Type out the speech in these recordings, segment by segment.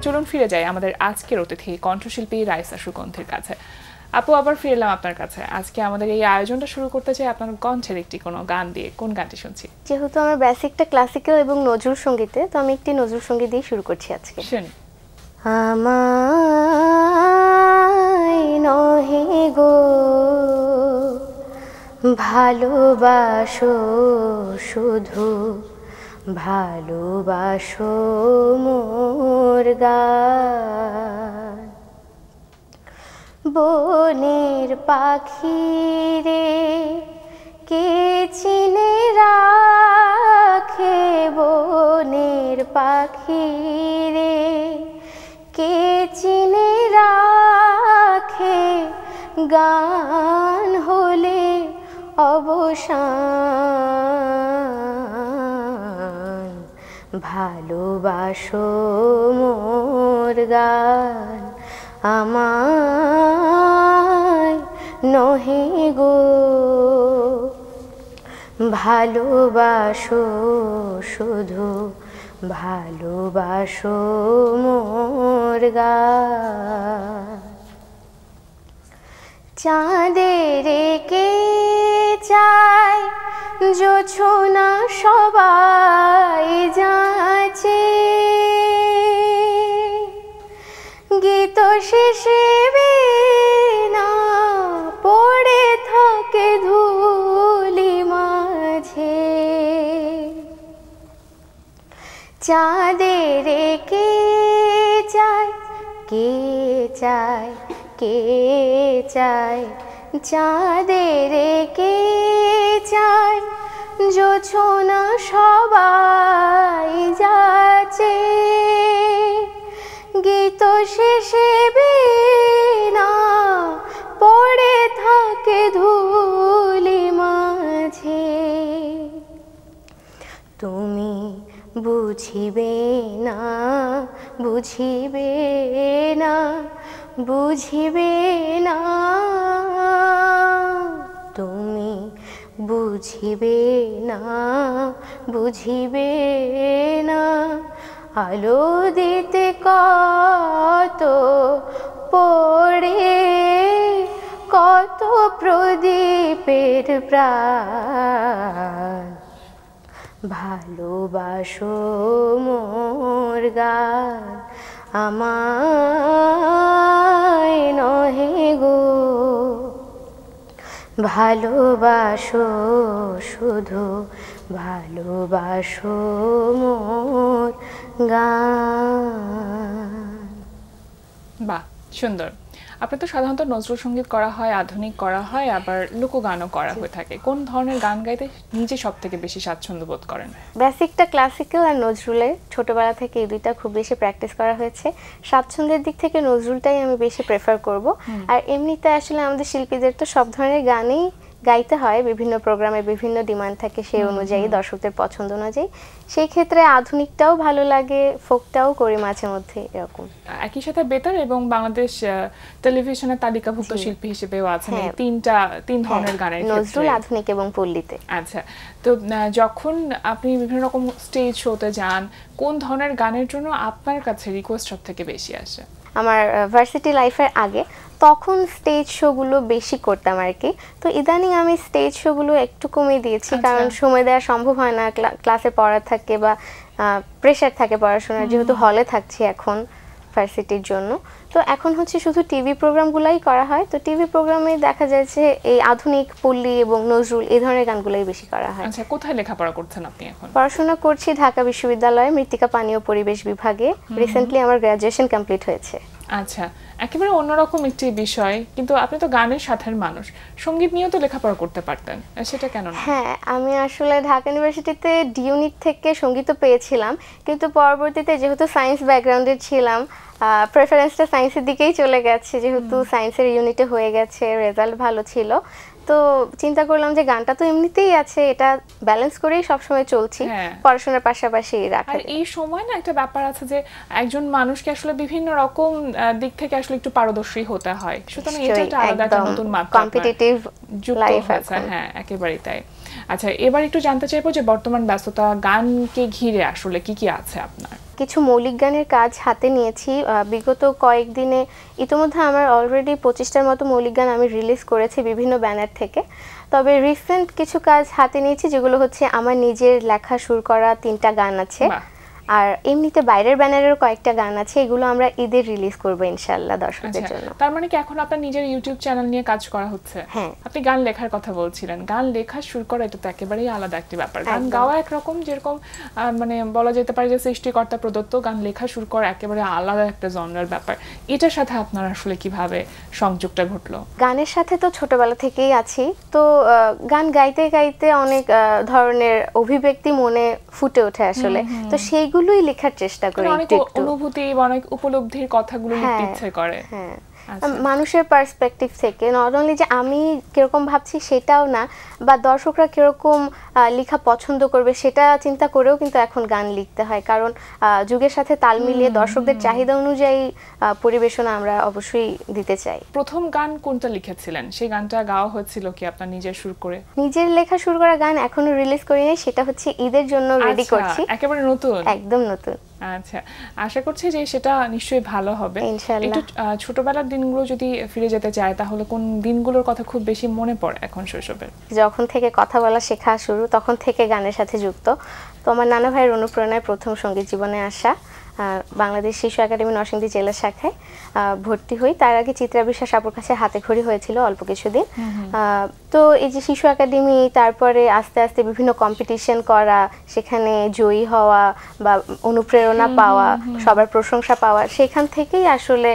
চলুন ফিরে যাই আমাদের আজকের অতিথি কণ্ঠশিল্পী রাইসা সুগন্ধির কাছে। আপু, আবার ফিরে এলাম আপনার কাছে। আজকে আমাদের এই আয়োজনটা শুরু করতে চাই আপনার কণ্ঠের একটি কোনো গান দিয়ে। কোন গানটি শুনছি? যেহেতু আমার বেসিকটা ক্লাসিক্যাল এবং নজরুল সঙ্গীতে, তো আমি একটি নজরুল সঙ্গীত দিয়ে শুরু করছি আজকে। শুন। আমায় নহে গো ভালোবাসো, শুধু ভালোবাসো মোর গান। বনের পাখি রে কে চিনে রাখে, বনের পাখি রে কে চিনে রাখে, গান হলে অবসান। ভালোবাসো মোর গান, আমায় নহে গো ভালোবাসো, শুধু ভালোবাসো মোর গান। চাঁদের কে চায় জোছনা সবাই যাচ্ছে, গীত শেষে না পড়ে থাকে ধুলি মাঝে। চাঁদের কে চায়, কে চায়, কে চায়, চাঁদের কে চায় জোছনা সবাই যাচ্ছে, গীত শেষে না পড়ে থাকে ধুলি মাঝে। তুমি বুঝিবে না, বুঝিবে না, বুঝিবে না, তুমি বুঝিবে না, বুঝিবে না, আলো দিতে কত পড়ে, কত প্রদীপের প্রাণ। ভালোবাসো মোর গান, আমায় নহে গো ভালোবাসো, শুধু ভালোবাসো মোর গান। বাহ, সুন্দর। আপনি তো সাধারণত নজরুল সঙ্গীত করা হয়, আধুনিক করা হয়, আবার লোকগানও করা হয়ে থাকে। কোন ধরনের গান গাইতে নিজে সব থেকে বেশি স্বাচ্ছন্দ্য বোধ করেন? বেসিকটা ক্লাসিক্যাল আর নজরুলের, ছোটবেলা থেকে এই দুইটা খুব বেশি প্র্যাকটিস করা হয়েছে। স্বাচ্ছন্দ্যের দিক থেকে নজরুলটাই আমি বেশি প্রেফার করব। আর এমনিতে আসলে আমাদের শিল্পীদের তো সব ধরনের গানই গাইতে হয়, বিভিন্ন প্রোগ্রামে বিভিন্ন ডিমান্ড থাকে, সেই অনুযায়ী দর্শকদের পছন্দ অনুযায়ী। সেই ক্ষেত্রে আধুনিকটাও ভালো লাগে, ফোকটাও করি মাঝে মধ্যে, এরকম। একই সাথে বেতার এবং বাংলাদেশ টেলিভিশনের তালিকাভুক্ত শিল্পী হিসেবেও আছেন তিন ধরনের গানের ক্ষেত্রে, নজরুল, আধুনিক এবং পল্লীতে। আচ্ছা, তো যখন আপনি বিভিন্ন রকম স্টেজ শোতে যান, কোন ধরনের গানের জন্য আপনার কাছে রিকোয়েস্ট সব থেকে বেশি আসে? আমার ভার্সিটি লাইফের আগে তখন স্টেজ শোগুলো বেশি করতাম আর কি। তো ইদানিং আমি স্টেজ শোগুলো একটু কমিয়ে দিয়েছি, কারণ সময় দেওয়া সম্ভব হয় না, ক্লাসে পড়া থাকে বা প্রেশার থাকে পড়াশোনার, যেহেতু হলে থাকছি এখন ভার্সিটির জন্য। তো এখন হচ্ছে শুধু টিভি প্রোগ্রামগুলোই করা হয়। তো টিভি প্রোগ্রামে দেখা যায় যে এই আধুনিক, পল্লী এবং নজরুল এই ধরনের গানগুলোই বেশি করা হয়। আচ্ছা, কোথায় লেখাপড়া করছেন আপনি এখন? পড়াশোনা করছি ঢাকা বিশ্ববিদ্যালয়ে মৃত্তিকা পানি ও পরিবেশ বিভাগে। রিসেন্টলি আমার গ্র্যাজুয়েশন কমপ্লিট হয়েছে। আচ্ছা, একেবারে অন্যরকম একটি বিষয়, কিন্তু আপনি তো গানের সাথের মানুষ, সঙ্গীত নিয়েও তো লেখাপড়া করতে পারতেন, সেটা কেন না? হ্যাঁ, আমি আসলে ঢাকা ইউনিভার্সিটিতে ডি ইউনিট থেকে সঙ্গীত পেয়েছিলাম, কিন্তু পরবর্তীতে যেহেতু সায়েন্স ব্যাকগ্রাউন্ডের ছিলাম, প্রেফারেন্সটা সায়েন্সের দিকেই চলে গেছে, যেহেতু সায়েন্সের ইউনিটে হয়ে গেছে, রেজাল্ট ভালো ছিল। তো চিন্তা করলাম যে গানটা তো এমনিতেই আছে, এটা ব্যালেন্স করেই সবসময় চলছি, পড়াশোনার পাশাপাশি রাখা। আর এই সময় না একটা ব্যাপার আছে যে একজন মানুষকে আসলে বিভিন্ন রকম দিক থেকে আসলে একটু পারদর্শী হতে হয়, সুতরাং এটা একটা আলাদা একটা নতুন মাত্রা, কম্পিটিটিভ লাইফ আছে। হ্যাঁ, একেবারেই তাই। আচ্ছা, এবার একটু জানতে চাইবো যে বর্তমান ব্যস্ততা গানকে ঘিরে আসলে কি কি আছে আপনার? কিছু মৌলিক গানের কাজ হাতে নিয়েছি বিগত কয়েকদিনে। ইতোমধ্যে আমার অলরেডি 25টার মতো মৌলিক গান আমি রিলিজ করেছি বিভিন্ন ব্যানার থেকে। তবে রিসেন্ট কিছু কাজ হাতে নিয়েছি যেগুলো হচ্ছে আমার নিজের লেখা সুর করা 3টা গান আছে। আর এমনিতে বাইরের ব্যানারেরও কয়েকটা গান আছে, এগুলো আমরা ঈদের রিলিজ করব ইনশাআল্লাহ দর্শকদের জন্য। তার মানে কি এখন আপনার নিজের ইউটিউব চ্যানেল নিয়ে কাজ করা হচ্ছে? হ্যাঁ। আপনি গান লেখার কথা বলছিলেন, গান লেখা শুরু করা এটা তো একেবারেই আলাদা একটা ব্যাপার। গান গাওয়া একরকম, যেরকম মানে বলা যেতে পারে যে সৃষ্টিকর্তা প্রদত্ত, গান লেখা শুরু করা একেবারে আলাদা একটা জনরার ব্যাপার। এটার সাথে আপনার আসলে কিভাবে সংযোগটা ঘটলো? গানের সাথে তো ছোটবেলা থেকেই আছি, তো গান গাইতে গাইতে অনেক ধরনের অভিব্যক্তি মনে ফুটে ওঠে আসলে, তো সেইগুলোই লেখার চেষ্টা করি। অনেক অনুভূতি, অনেক উপলব্ধির কথাগুলো লিখতে ইচ্ছে করে। হ্যাঁ, মানুষের পার্সপেক্টিভ থেকে, নট অনলি যে আমি কিরকম ভাবছি সেটাও না, বা দর্শকরা কিরকম লেখা পছন্দ করবে সেটা চিন্তা করেও কিন্তু এখন গান লিখতে হয়, কারণ যুগের সাথে তাল মিলিয়ে দর্শকদের চাহিদা অনুযায়ী পরিবেশনা আমরা অবশ্যই দিতে চাই। প্রথম গান কোনটা লিখেছিলেন? সেই গানটা গাওয়া হয়েছিল কি আপনার নিজের সুর করে? নিজের লেখা শুরু করা গান এখনো রিলিজ করিনি, সেটা হচ্ছে ঈদের জন্য রেডি করছি। একেবারে নতুন? একদম নতুন। আচ্ছা, আশা করছি যে সেটা নিশ্চয়ই ভালো হবে ইনশাআল্লাহ। একটু ছোটবেলার দিনগুলো যদি ফিরে যেতে চায় তাহলে কোন দিনগুলোর কথা খুব বেশি মনে পড়ে এখন শৈশবের? যখন থেকে কথা বলা শেখা শুরু তখন থেকে গানের সাথে যুক্ত। তো আমার নানা ভাইয়ের অনুপ্রেরণায় প্রথম সঙ্গীত জীবনে আসা, বাংলাদেশ শিশু একাডেমি নরসিংদী জেলা শাখায় ভর্তি হই। তার আগে চিত্রা বিশ্বাস আপুর কাছে হাতে খড়ি হয়েছিল অল্প কিছুদিন। তো এই যে শিশু একাডেমি, তারপরে আস্তে আস্তে বিভিন্ন কম্পিটিশন করা, সেখানে জয়ী হওয়া বা অনুপ্রেরণা পাওয়া, সবার প্রশংসা পাওয়া, সেখান থেকেই আসলে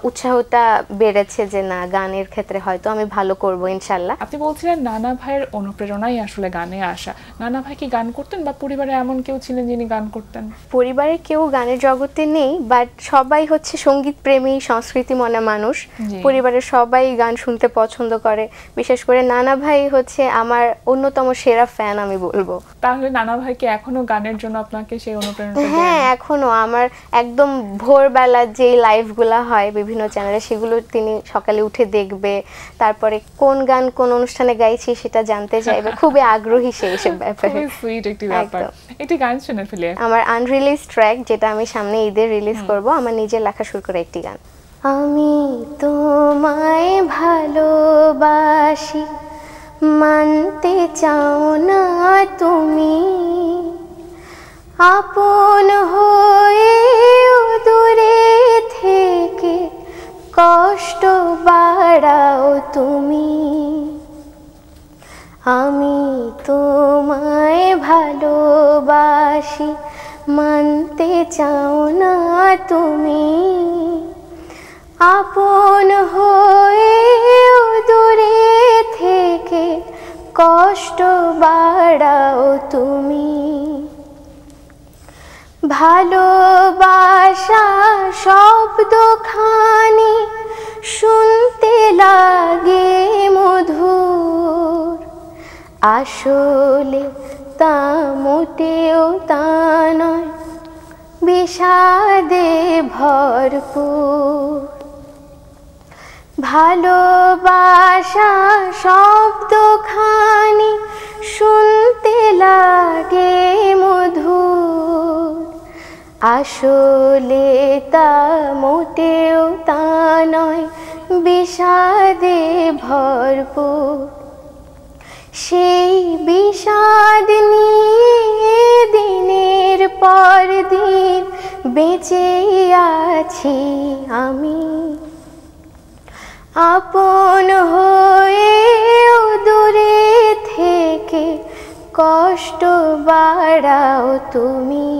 উৎসাহটা বেড়েছে যে না, গানের ক্ষেত্রে হয়তো আমি ভালো করব ইনশাল্লাহ। আপনি বলছিলেন নানা ভাইয়ের অনুপ্রেরণাই আসলে গানে আসা। নানা ভাই কি গান করতেন বা পরিবারে এমন কেউ ছিলেন যিনি গান করতেন? পরিবারে কেউ গানের জগতে নেই, বাট সবাই হচ্ছে সঙ্গীত প্রেমী, সংস্কৃতি মনা মানুষ। পরিবারের সবাই গান শুনতে পছন্দ করে, বিশেষ করে নানা ভাই হচ্ছে আমার অন্যতম সেরা ফ্যান আমি বলবো। তাহলে নানা ভাই কি এখনো গানের জন্য আপনাকে সেই অনুপ্রেরণা দেন? হ্যাঁ, এখনো আমার একদম ভোরবেলা যে লাইভগুলো হয় বিভিন্ন চ্যানেলে, সেগুলো তিনি সকালে উঠে দেখবে, তারপরে কোন গান কোন অনুষ্ঠানে গাইছি সেটা জানতে চাইবে, খুবই আগ্রহী সেই সব ব্যাপারে। খুবই সুইট একটি ব্যাপার। একটি গান শুনে ফেলি। আমার আনরিলিজ ট্র্যাক, যেটা আমি সামনে ঈদে রিলিজ করব, আমার নিজের লেখা সুর করে একটি গান। আমি তোমায় ভালোবাসি, মানতে চাও না তুমি, আপন হয়ে দূরে থেকে কষ্ট বাড়াও তুমি। আমি তোমায় ভালোবাসি, মানতে চাও না তুমি, আপন হয়ে দূরে থেকে কষ্ট বাড়াও তুমি। ভালোবাসা শব্দখানি শুনতে লাগে মধুর, আসলে তা মোটেও তা নয়, বিষাদে ভরপুর। ভালোবাসা শব্দখানি শুনতে লাগে মধুর, আসলে তা মোটেও তা নয়, বিষাদে ভরপুর। সেই বিষাদ নিয়ে দিনের পর দিন বেঁচে আছি আমি, আপন হয়ে দূরে থেকে কষ্ট বাড়াও তুমি।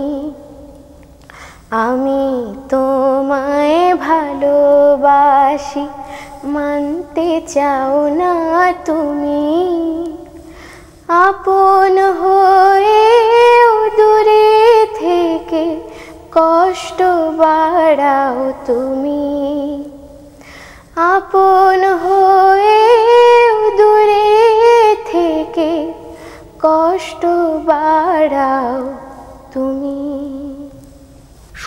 আমি তোমায় ভালোবাসি, মানতে চাও না তুমি, আপন হয়ে দূরে থেকে কষ্ট বাড়াও তুমি, আপন হয়ে দূরে থেকে কষ্ট বাড়াও তুমি।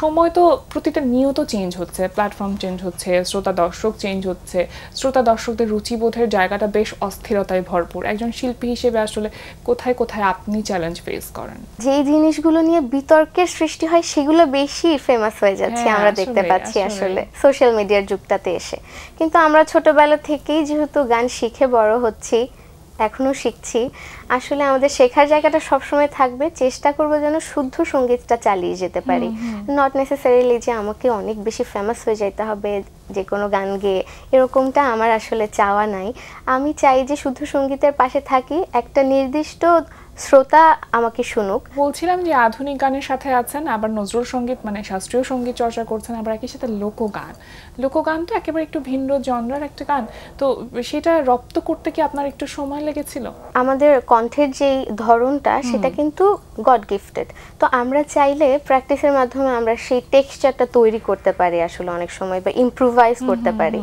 সময় তো প্রতিটা নিয়ত চেঞ্জ হচ্ছে, প্ল্যাটফর্ম চেঞ্জ হচ্ছে, শ্রোতা দর্শক চেঞ্জ হচ্ছে, শ্রোতা দর্শকদের রুচিবোধের জায়গাটা বেশ অস্থিরতায় ভরপুর। একজন শিল্পী হিসেবে আসলে কোথায় কোথায় আপনি চ্যালেঞ্জ ফেস করেন? যেই জিনিসগুলো নিয়ে বিতর্কের সৃষ্টি হয় সেগুলো বেশি ফেমাস হয়ে যাচ্ছে, আমরা দেখতে পাচ্ছি আসলে সোশ্যাল মিডিয়ার যুগটাতে এসে। কিন্তু আমরা ছোটবেলা থেকেই যেহেতু গান শিখে বড় হচ্ছি, এখনো শিখছি, আসলে আমাদের শেখার জায়গাটা সবসময় থাকবে। চেষ্টা করবো যেন শুদ্ধ সঙ্গীতটা চালিয়ে যেতে পারি, নট নেসেসারিলি যে আমাকে অনেক বেশি ফেমাস হয়ে যেতে হবে যে কোনো গান গেয়ে, এরকমটা আমার আসলে চাওয়া নাই। আমি চাই যে শুদ্ধ সঙ্গীতের পাশে থাকি, একটা নির্দিষ্ট শ্রোতা আমাকে শুনুক। বলছিলাম যে আধুনিক গানের সাথে আছেন, আবার নজরুল সঙ্গীত মানে শাস্ত্রীয় সঙ্গীত চর্চা করছেন, আবার একই সাথে লোকগান। লোকগান তো একেবারে একটু ভিন্ন জনরার একটা গান, তো সেটা রপ্ত করতে কি আপনার একটু সময় লেগেছিল? আমাদের কণ্ঠের যেই ধরনটা সেটা কিন্তু গড গিফটেড, তো আমরা চাইলে প্র্যাকটিসের মাধ্যমে আমরা সেই টেক্সচারটা তৈরি করতে পারি আসলে অনেক সময়, বা ইম্প্রোভাইজ করতে পারি।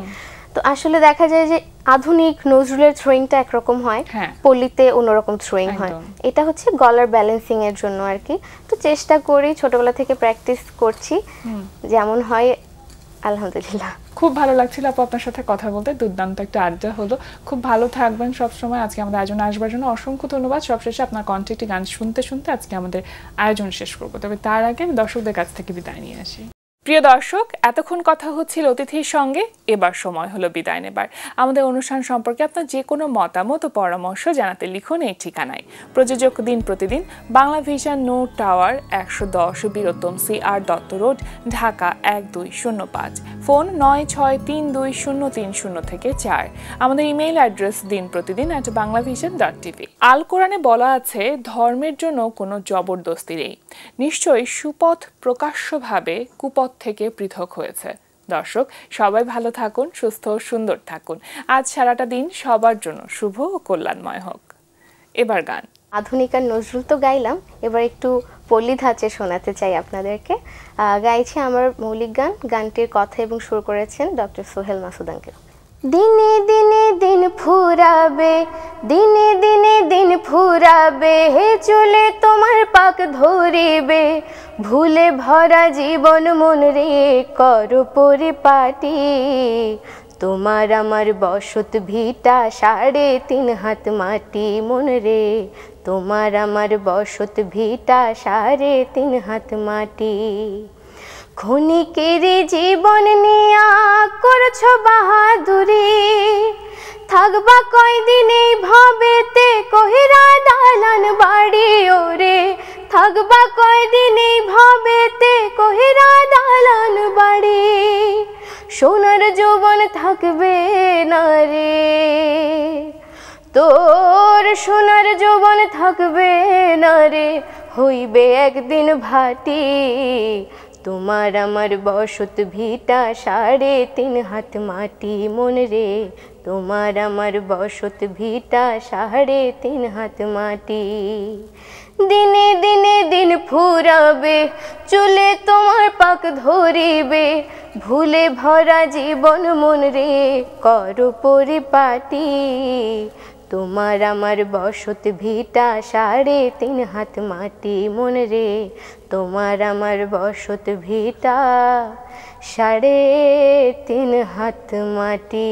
তো আসলে দেখা যায় যে আধুনিক নজরুলের থ্রোয়িংটা একরকম হয়, পল্লীতে অন্যরকম থ্রোয়িং হয়। এটা হচ্ছে গলার ব্যালেন্সিং এর জন্য আর কি। তো চেষ্টা করি, ছোটবেলা থেকে প্র্যাকটিস করছি, যেমন হয় আলহামদুলিল্লাহ। খুব ভালো লাগছিল আপু আপনার সাথে কথা বলতে, দুর্দান্ত একটা আড্ডা হলো। খুব ভালো থাকবেন সব সময়। আজকে আমাদের আয়োজনে আসবার জন্য অসংখ্য ধন্যবাদ। সবশেষে আপনার কণ্ঠে একটি গান শুনতে শুনতে আজকে আমাদের আয়োজন শেষ করবো, তবে তার আগে আমি দর্শকদের কাছ থেকে বিদায় নিয়ে আসি। প্রিয় দর্শক, এতক্ষণ কথা হচ্ছিল অতিথির সঙ্গে, এবার সময় হলো বিদায় নেবার। আমাদের অনুষ্ঠান সম্পর্কে আপনার যে কোনো মতামত ও পরামর্শ জানাতে লিখুন এই ঠিকানায়। প্রযোজক দিন প্রতিদিন, Bangla Vision, Noor Tower, 110 Birottom CR Dutta road, Dhaka 1205। Phone 963203 থেকে 4। আমাদের ইমেইল অ্যাড্রেস dinprotidin@banglavision.tv। আল কোরআনে বলা আছে, ধর্মের জন্য কোনো জবরদস্তি নেই। নিশ্চয়ই সুপথ প্রকাশ্যভাবে কুপথ থেকে পৃথক হয়েছে। দর্শক, সবাই ভালো থাকুন, সুস্থ ও সুন্দর থাকুন। আজ সারাটা দিন সবার জন্য শুভ ও কল্যাণময় হোক। এবার গান। আধুনিক আর নজরুল তো গাইলাম, এবার একটু পল্লী ধাঁচে শোনাতে চাই আপনাদেরকে। গাইছে আমার মৌলিক গান, গানটির কথা এবং সুর করেছেন ডক্টর সোহেল মাসুদ আঙ্কেল। দিনে দিনে দিন ফুরাবে, দিনে দিনে দিন ফুরাবে, চলে তোমার পাক ধরিবে, ভুলে ভরা জীবন মন রে করো পরিপাটি, তোমার আমার বসত ভিটা 3.5 হাত মাটি মন রে, তোমার আমার বসত ভিটা 3.5 হাত মাটি। ক্ষণিকের জীবন নিয়া করছো বাহাদুরি, থাকবা কয়দিন এই ভাবেতে কহিরা দালান বাড়ি ওরে, থাকবা কয়দিন এই ভাবেতে কহিরা দালান বাড়ি, সোনার যৌবন থাকবে না রে, তোর সোনার যৌবন থাকবে না রে, হইবে একদিন ভাটি, তোমার আমার বসত ভিটা 3.5 হাত মাটি মন রে, তোমার আমার বসত ভিটা 3.5 হাত মাটি। দিনে দিনে দিন ফুরাবে, চলে তোমার পাক ধরিবে, ভুলে ভরা জীবন মন রে করো পরিপাটি, তোমার আমার বসত ভিটা 3.5 হাত মাটি মন রে, তোমার আমার বসত ভিটা 3.5 হাত মাটি।